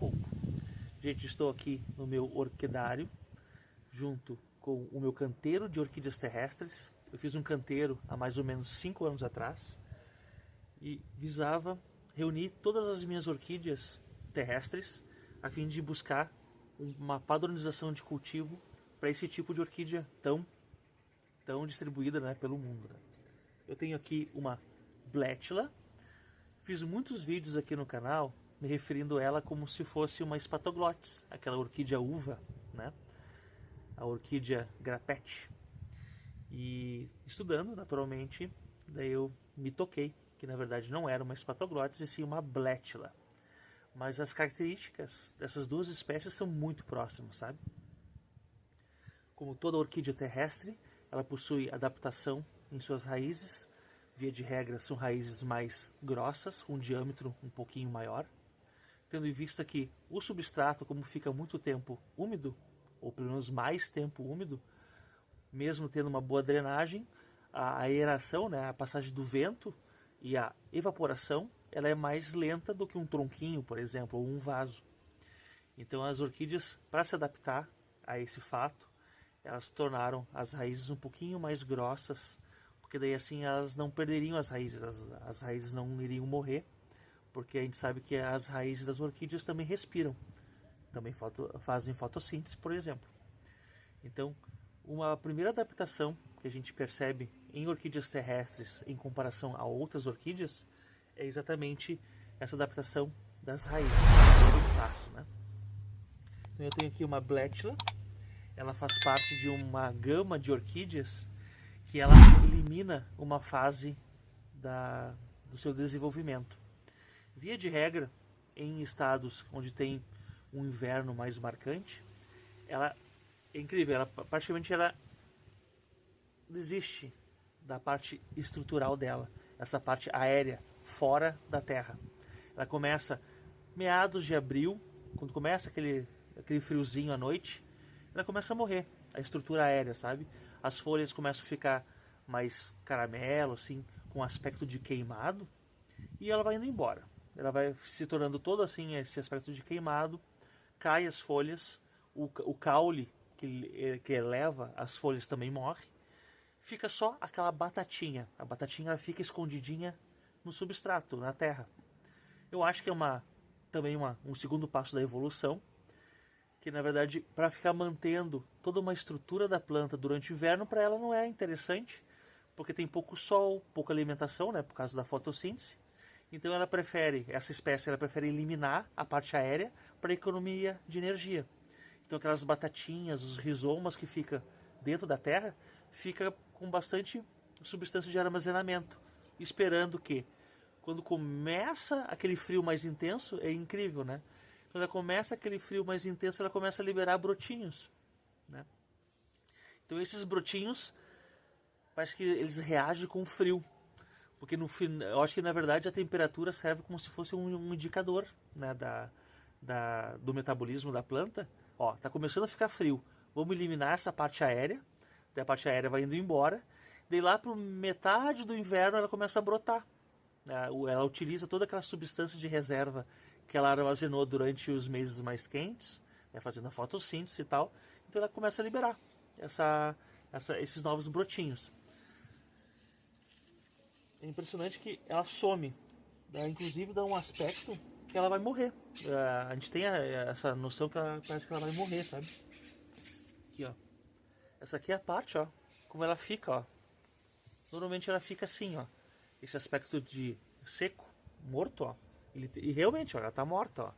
pouco. Gente, estou aqui no meu orquidário, junto com o meu canteiro de orquídeas terrestres. Eu fiz um canteiro há mais ou menos 5 anos atrás e visava reunir todas as minhas orquídeas terrestres a fim de buscar uma padronização de cultivo para esse tipo de orquídea tão distribuída, né, pelo mundo. Né? Eu tenho aqui uma Blétula. Fiz muitos vídeos aqui no canal me referindo a ela como se fosse uma Spatoglotis, aquela orquídea uva, né? A orquídea grapete. E estudando, naturalmente, daí eu me toquei que na verdade não era uma Spatoglotis e sim uma Blétula. Mas as características dessas duas espécies são muito próximas, sabe? Como toda orquídea terrestre, ela possui adaptação em suas raízes. Via de regra, são raízes mais grossas, com um diâmetro um pouquinho maior. Tendo em vista que o substrato, como fica muito tempo úmido, ou pelo menos mais tempo úmido, mesmo tendo uma boa drenagem, a aeração, né, a passagem do vento e a evaporação, ela é mais lenta do que um tronquinho, por exemplo, ou um vaso. Então as orquídeas, para se adaptar a esse fato, elas tornaram as raízes um pouquinho mais grossas, porque daí assim elas não perderiam as raízes, as raízes não iriam morrer, porque a gente sabe que as raízes das orquídeas também respiram, também fazem fotossíntese, por exemplo. Então, uma primeira adaptação que a gente percebe em orquídeas terrestres em comparação a outras orquídeas é exatamente essa adaptação das raízes do espaço, né? Então, eu tenho aqui uma Blétula, ela faz parte de uma gama de orquídeas que ela elimina uma fase do seu desenvolvimento. Via de regra, em estados onde tem um inverno mais marcante, ela é incrível, ela praticamente desiste da parte estrutural dela, essa parte aérea, fora da terra. Ela começa meados de abril, quando começa aquele friozinho à noite, ela começa a morrer, a estrutura aérea, sabe? As folhas começam a ficar mais caramelo, assim, com aspecto de queimado, e ela vai indo embora. Ela vai se tornando todo assim, esse aspecto de queimado, cai as folhas, o caule que eleva as folhas também morre, fica só aquela batatinha. A batatinha ela fica escondidinha no substrato, na terra. Eu acho que é também um segundo passo da evolução, que na verdade para ficar mantendo toda uma estrutura da planta durante o inverno, para ela não é interessante, porque tem pouco sol, pouca alimentação, né, por causa da fotossíntese. Então essa espécie prefere eliminar a parte aérea para economia de energia. Então aquelas batatinhas, os rizomas que ficam dentro da terra, fica com bastante substância de armazenamento, esperando que quando começa aquele frio mais intenso, é incrível, né? Quando ela começa aquele frio mais intenso, ela começa a liberar brotinhos, né? Então esses brotinhos, parece que eles reagem com o frio, porque eu acho que na verdade a temperatura serve como se fosse um indicador, né, do metabolismo da planta. Ó, tá começando a ficar frio, vamos eliminar essa parte aérea, daí a parte aérea vai indo embora, daí lá para metade do inverno ela começa a brotar. Ela utiliza toda aquela substância de reserva que ela armazenou durante os meses mais quentes, né, fazendo a fotossíntese e tal, então ela começa a liberar esses novos brotinhos. É impressionante que ela some, né? Inclusive dá um aspecto que ela vai morrer. A gente tem essa noção que parece que ela vai morrer, sabe? Aqui, ó. Essa aqui é a parte, ó, como ela fica, ó. Normalmente ela fica assim, ó. Esse aspecto de seco, morto, ó. E realmente, ó, ela tá morta, ó.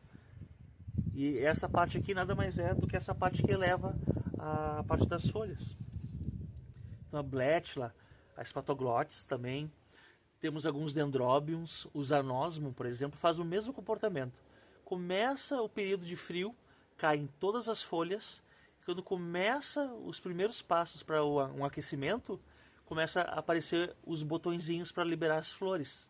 E essa parte aqui nada mais é do que essa parte que eleva a parte das folhas. Então a Blétula, a Spatoglotis também. Temos alguns dendróbiums, o Zanosmum, por exemplo, faz o mesmo comportamento. Começa o período de frio, caem todas as folhas. Quando começa os primeiros passos para um aquecimento, começa a aparecer os botõezinhos para liberar as flores.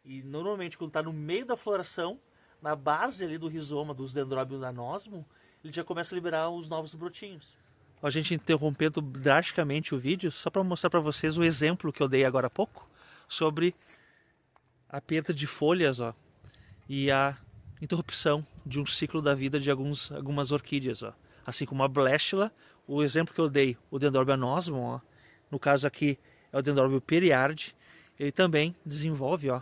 E normalmente quando está no meio da floração, na base ali do rizoma dos dendróbios Zanosmum, ele já começa a liberar os novos brotinhos. A gente interrompendo drasticamente o vídeo, só para mostrar para vocês o exemplo que eu dei agora há pouco, sobre a perda de folhas, ó, e a interrupção de um ciclo da vida de algumas orquídeas, ó. Assim como a Blastula, o exemplo que eu dei, o Dendrobium anosmum, ó, no caso aqui é o Dendrobium periard, ele também desenvolve, ó,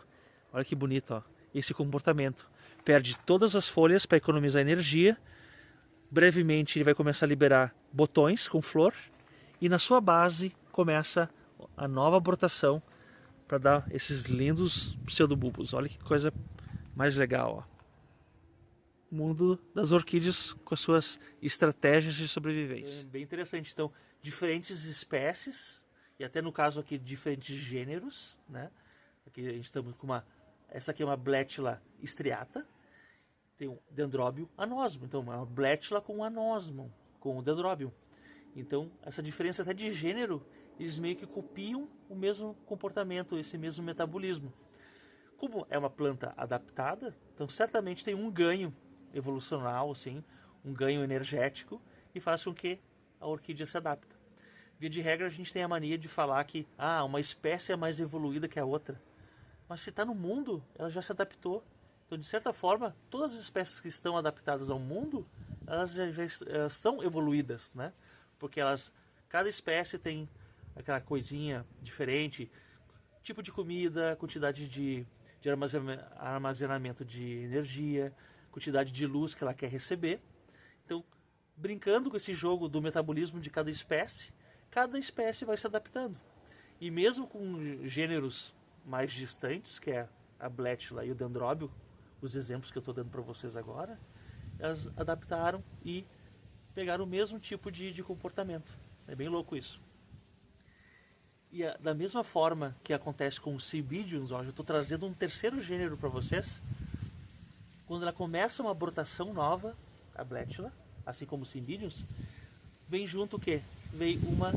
olha que bonito, ó, esse comportamento. Perde todas as folhas para economizar energia, brevemente ele vai começar a liberar botões com flor e na sua base começa a nova brotação para dar esses lindos pseudobulbos. Olha que coisa mais legal, ó. O mundo das orquídeas com as suas estratégias de sobrevivência. É bem interessante. Então, diferentes espécies e até no caso aqui diferentes gêneros, né? Aqui a gente estamos com essa aqui é uma Blastula striata, tem um Dendrobium anosmum, então uma Blastula com um anosmum, com o Dendrobium. Então, essa diferença até de gênero, eles meio que copiam o mesmo comportamento, esse mesmo metabolismo. Como é uma planta adaptada, então certamente tem um ganho evolucional, assim, um ganho energético e faz com que a orquídea se adapte. Via de regra, a gente tem a mania de falar que uma espécie é mais evoluída que a outra. Mas se está no mundo, ela já se adaptou. Então, de certa forma, todas as espécies que estão adaptadas ao mundo, elas já são evoluídas, né? Porque cada espécie tem aquela coisinha diferente, tipo de comida, quantidade de armazenamento de energia, quantidade de luz que ela quer receber. Então, brincando com esse jogo do metabolismo de cada espécie vai se adaptando. E mesmo com gêneros mais distantes, que é a Blastula e o Dendrobium, os exemplos que eu estou dando para vocês agora, elas adaptaram e pegaram o mesmo tipo de comportamento. É bem louco isso. E da mesma forma que acontece com os Cymbidiums, eu estou trazendo um terceiro gênero para vocês. Quando ela começa uma brotação nova, a Blastula, assim como os Cymbidiums, vem junto o quê? Vem uma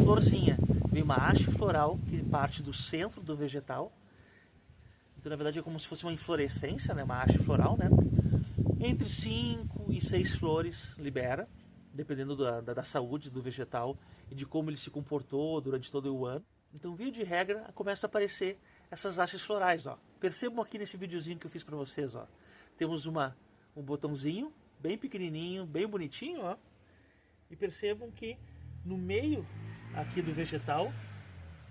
florzinha, vem uma haste floral que parte do centro do vegetal. Então, na verdade, é como se fosse uma inflorescência, né? Uma haste floral, né? Entre 5 e 6 flores libera, dependendo da saúde do vegetal e de como ele se comportou durante todo o ano. Então, via de regra, começa a aparecer essas hastes florais, ó. Percebam aqui nesse videozinho que eu fiz para vocês, ó. Temos um botãozinho bem pequenininho, bem bonitinho, ó. E percebam que no meio aqui do vegetal,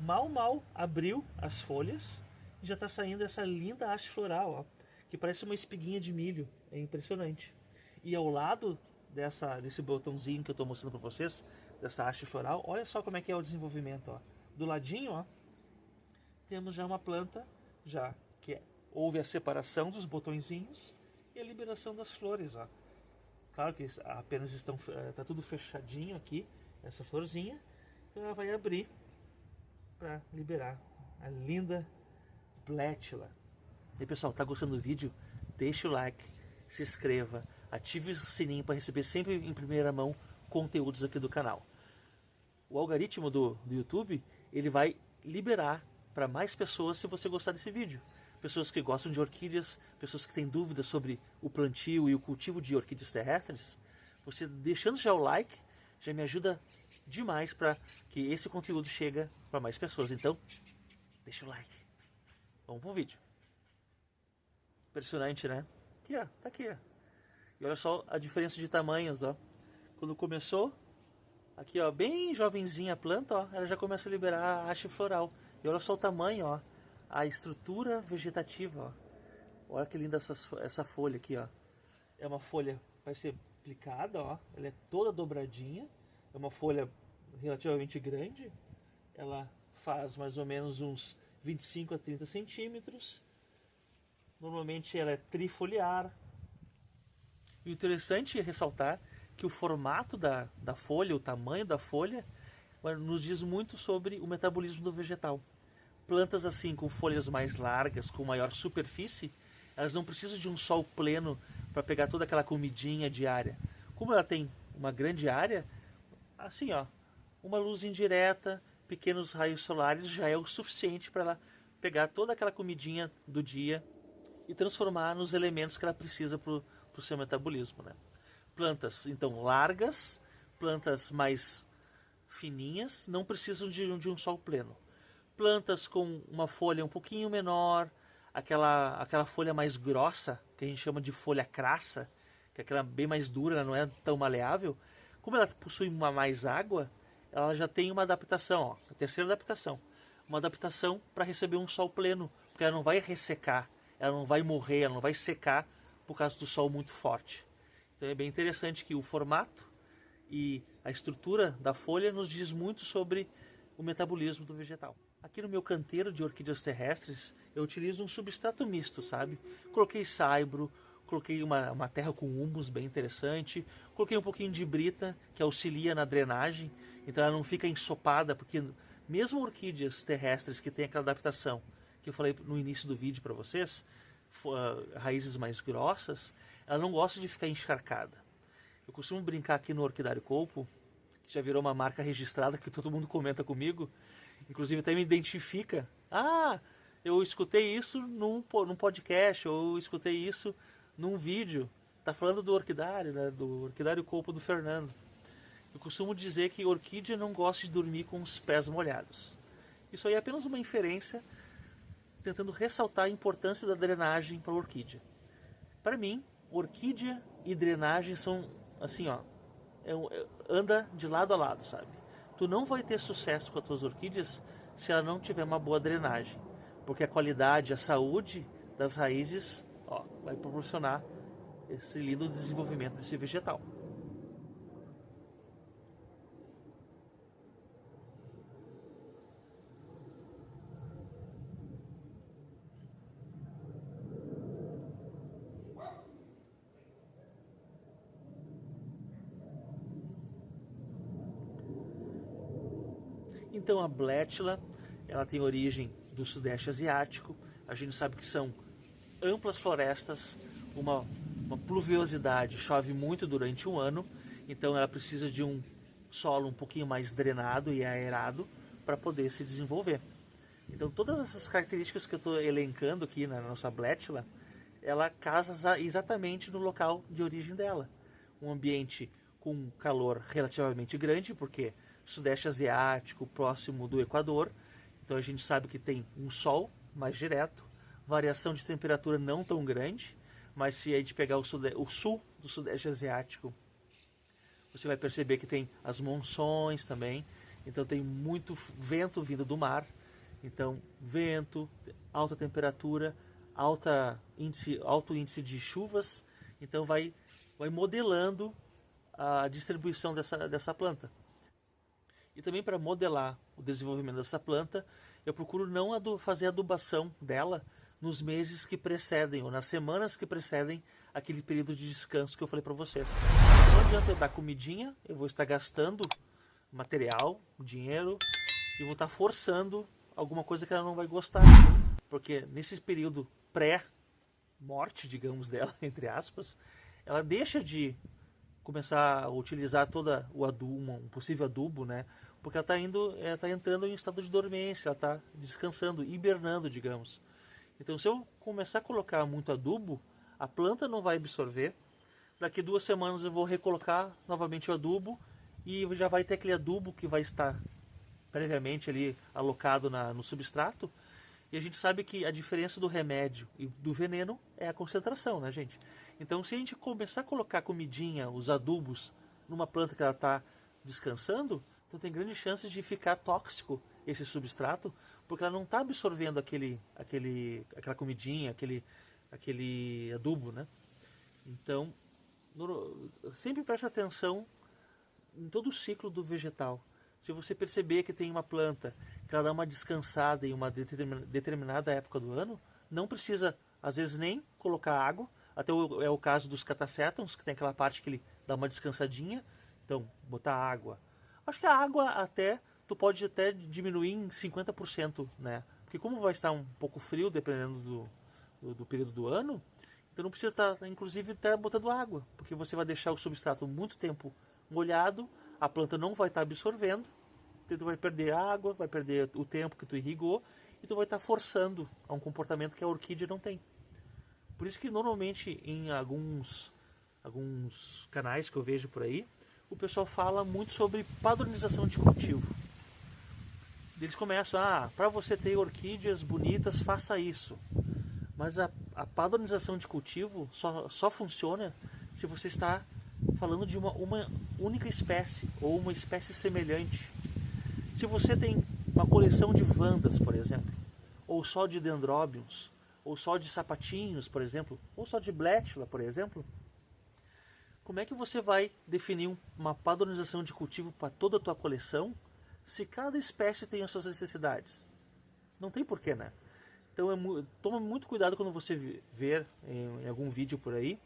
mal abriu as folhas e já está saindo essa linda haste floral, ó, que parece uma espiguinha de milho. É impressionante. E ao lado desse botãozinho que eu estou mostrando para vocês, dessa haste floral, olha só como é que é o desenvolvimento, ó. Do ladinho, ó, temos já uma planta que houve a separação dos botõezinhos e a liberação das flores, ó. Claro que apenas tá tudo fechadinho aqui, essa florzinha, então ela vai abrir para liberar a linda Blastula. E aí, pessoal, tá gostando do vídeo? Deixa o like, se inscreva, ative o sininho para receber sempre em primeira mão conteúdos aqui do canal. O algoritmo do YouTube, ele vai liberar para mais pessoas se você gostar desse vídeo. Pessoas que gostam de orquídeas, pessoas que têm dúvidas sobre o plantio e o cultivo de orquídeas terrestres, você deixando já o like, já me ajuda demais para que esse conteúdo chegue para mais pessoas. Então, deixa o like. Vamos pro vídeo. Impressionante, né? Aqui, ó, tá aqui, ó. E olha só a diferença de tamanhos, ó. Quando começou, aqui, ó, bem jovenzinha a planta, ó, ela já começa a liberar a haste floral. E olha só o tamanho, ó. A estrutura vegetativa, ó. Olha que linda essa folha aqui, ó. É uma folha, vai ser aplicada, ó. Ela é toda dobradinha. É uma folha relativamente grande. Ela faz mais ou menos uns 25 a 30 centímetros. Normalmente ela é trifoliar. E o interessante é ressaltar que o formato da folha, o tamanho da folha, nos diz muito sobre o metabolismo do vegetal. Plantas assim, com folhas mais largas, com maior superfície, elas não precisam de um sol pleno para pegar toda aquela comidinha diária. Como ela tem uma grande área, assim, ó, uma luz indireta, pequenos raios solares já é o suficiente para ela pegar toda aquela comidinha do dia e transformar nos elementos que ela precisa para o seu metabolismo, né? Plantas, então, largas, plantas mais fininhas, não precisam de um sol pleno. Plantas com uma folha um pouquinho menor, aquela folha mais grossa, que a gente chama de folha crassa, que é aquela bem mais dura, ela não é tão maleável, como ela possui mais água, ela já tem uma adaptação, ó, a terceira adaptação, uma adaptação para receber um sol pleno, porque ela não vai ressecar, ela não vai morrer, ela não vai secar por causa do sol muito forte. Então é bem interessante que o formato e a estrutura da folha nos diz muito sobre o metabolismo do vegetal. Aqui no meu canteiro de orquídeas terrestres, eu utilizo um substrato misto, sabe? Coloquei saibro, coloquei uma terra com humus bem interessante, coloquei um pouquinho de brita, que auxilia na drenagem, então ela não fica ensopada, porque mesmo orquídeas terrestres que têm aquela adaptação, que eu falei no início do vídeo para vocês, raízes mais grossas, ela não gosta de ficar encharcada. Eu costumo brincar aqui no Orquidário Colpo, que já virou uma marca registrada, que todo mundo comenta comigo, inclusive até me identifica. Ah, eu escutei isso num podcast, ou eu escutei isso num vídeo. Tá falando do orquidário, né? Do Orquidário Colpo do Fernando. Eu costumo dizer que orquídea não gosta de dormir com os pés molhados. Isso aí é apenas uma inferência, tentando ressaltar a importância da drenagem para a orquídea. Para mim, orquídea e drenagem são assim, ó, anda de lado a lado, sabe? Tu não vai ter sucesso com as tuas orquídeas se ela não tiver uma boa drenagem, porque a qualidade, a saúde das raízes, ó, vai proporcionar esse lindo desenvolvimento desse vegetal. Então a Blétila, ela tem origem do Sudeste Asiático. A gente sabe que são amplas florestas, uma pluviosidade, chove muito durante um ano, então ela precisa de um solo um pouquinho mais drenado e aerado para poder se desenvolver. Então todas essas características que eu estou elencando aqui na nossa Blétila, ela casa exatamente no local de origem dela. Um ambiente com calor relativamente grande, porque Sudeste Asiático, próximo do Equador, então a gente sabe que tem um sol mais direto, variação de temperatura não tão grande, mas se a gente pegar o sul do Sudeste Asiático, você vai perceber que tem as monções também, então tem muito vento vindo do mar, então vento, alta temperatura, alto índice de chuvas, então vai modelando a distribuição dessa planta. E também para modelar o desenvolvimento dessa planta, eu procuro não fazer adubação dela nos meses que precedem, ou nas semanas que precedem aquele período de descanso que eu falei para vocês. Não adianta eu dar comidinha, eu vou estar gastando material, dinheiro, e vou estar forçando alguma coisa que ela não vai gostar. Porque nesse período pré-morte, digamos, dela, entre aspas, ela deixa de começar a utilizar toda o adubo, um possível adubo, né? Porque ela está entrando em estado de dormência, ela está descansando, hibernando, digamos. Então, se eu começar a colocar muito adubo, a planta não vai absorver. Daqui 2 semanas eu vou recolocar novamente o adubo e já vai ter aquele adubo que vai estar previamente ali alocado no substrato. E a gente sabe que a diferença do remédio e do veneno é a concentração, né, gente? Então, se a gente começar a colocar comidinha, os adubos, numa planta que ela está descansando, então tem grandes chances de ficar tóxico esse substrato, porque ela não está absorvendo aquela comidinha, aquele adubo, né? Então, sempre preste atenção em todo o ciclo do vegetal. Se você perceber que tem uma planta que ela dá uma descansada em uma determinada época do ano, não precisa, às vezes, nem colocar água. Até é o caso dos catacétons, que tem aquela parte que ele dá uma descansadinha. Então, botar água. Acho que a água tu pode até diminuir em 50%, né? Porque como vai estar um pouco frio, dependendo do período do ano, então não precisa estar, inclusive, até botando água. Porque você vai deixar o substrato muito tempo molhado, a planta não vai estar absorvendo, então tu vai perder água, vai perder o tempo que tu irrigou, e tu vai estar forçando a um comportamento que a orquídea não tem. Por isso que normalmente em alguns canais que eu vejo por aí, o pessoal fala muito sobre padronização de cultivo. Eles começam, para você ter orquídeas bonitas, faça isso. Mas a padronização de cultivo só funciona se você está falando de uma única espécie ou uma espécie semelhante. Se você tem uma coleção de vandas, por exemplo, ou só de dendróbiums, ou só de sapatinhos, por exemplo, ou só de blétula, por exemplo, como é que você vai definir uma padronização de cultivo para toda a tua coleção se cada espécie tem as suas necessidades? Não tem porquê, né? Então toma muito cuidado quando você ver em algum vídeo por aí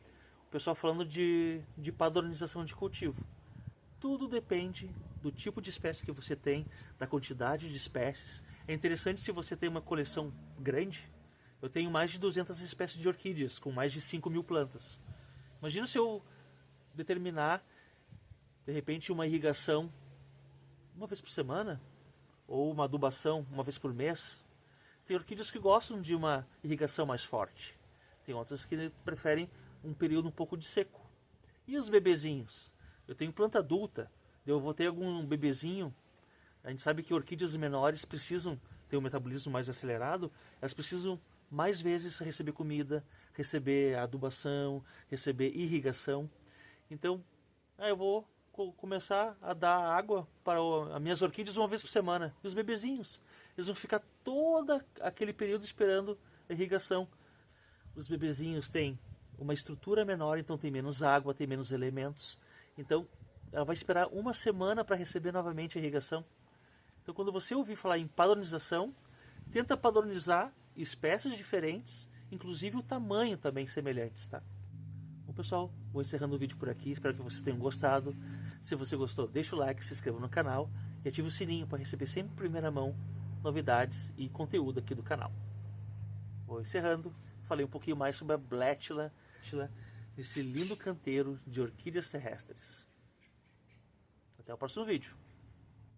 o pessoal falando de padronização de cultivo. Tudo depende do tipo de espécie que você tem, da quantidade de espécies. É interessante se você tem uma coleção grande. Eu tenho mais de 200 espécies de orquídeas, com mais de 5.000 plantas. Imagina se eu determinar, de repente, uma irrigação uma vez por semana, ou uma adubação uma vez por mês. Tem orquídeas que gostam de uma irrigação mais forte. Tem outras que preferem um período um pouco de seco. E os bebezinhos? Eu tenho planta adulta, eu vou ter algum bebezinho. A gente sabe que orquídeas menores precisam ter um metabolismo mais acelerado, elas precisam mais vezes receber comida, receber adubação, receber irrigação. Então, eu vou começar a dar água para as minhas orquídeas uma vez por semana. E os bebezinhos, eles vão ficar todo aquele período esperando a irrigação. Os bebezinhos têm uma estrutura menor, então tem menos água, tem menos elementos. Então, ela vai esperar uma semana para receber novamente a irrigação. Então, quando você ouvir falar em padronização, tenta padronizar espécies diferentes, inclusive o tamanho também semelhantes, tá? Bom, pessoal, vou encerrando o vídeo por aqui. Espero que vocês tenham gostado. Se você gostou, deixa o like, se inscreva no canal e ative o sininho para receber sempre em primeira mão novidades e conteúdo aqui do canal. Vou encerrando. Falei um pouquinho mais sobre a blétula, esse lindo canteiro de orquídeas terrestres. Até o próximo vídeo.